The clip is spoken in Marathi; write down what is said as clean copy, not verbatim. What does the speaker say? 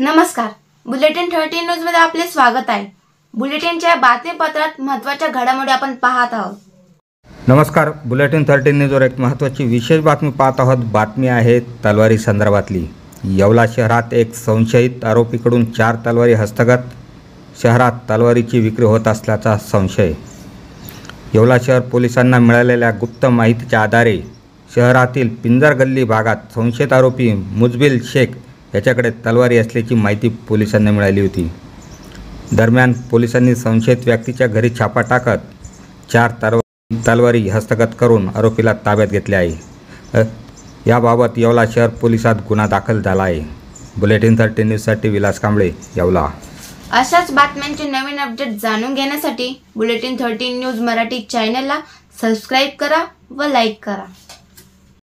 नमस्कार, बुलेटिन 13 न्यूज मध्ये आपले स्वागत आहे। बुलेटिनच्या बातमीपत्रात महत्त्वाच्या घडामोडी आपण पाहत आहोत। नमस्कार, बुलेटिन 13 न्यूजवर एक महत्त्वाची विशेष बातमी पाहत आहोत। बातमी आहे तलवारी संदर्भातली। येवला शहरात एक संशयित आरोपीकडून 4 तलवारी हस्तगत। शहरात तलवारीची विक्री होत असल्याचा संशय। येवला शहर पोलिसांना मिळालेल्या गुप्त माहितीच्या आधारे शहरातील पिंजर गल्ली भागात संशयित आरोपी मुजबिल शेख याच्याकडे तलवारी असल्याची माहिती पोलिसांना मिळाली होती। दरम्यान पोलिसांनी संशयित व्यक्तीच्या घरी छापा टाकत 4 तलवारी हस्तगत करून आरोपीला ताब्यात घेतले आहे। याबाबत येवला शहर पोलिसात गुन्हा दाखल झाला आहे। बुलेटिन 13 न्यूजसाठी विलास कांबळे, येवला। अशाच बातम्यांचे नवीन अपडेट जाणून घेण्यासाठी बुलेटिन 13 न्यूज मराठी चॅनलला सबस्क्राइब करा व लाईक करा।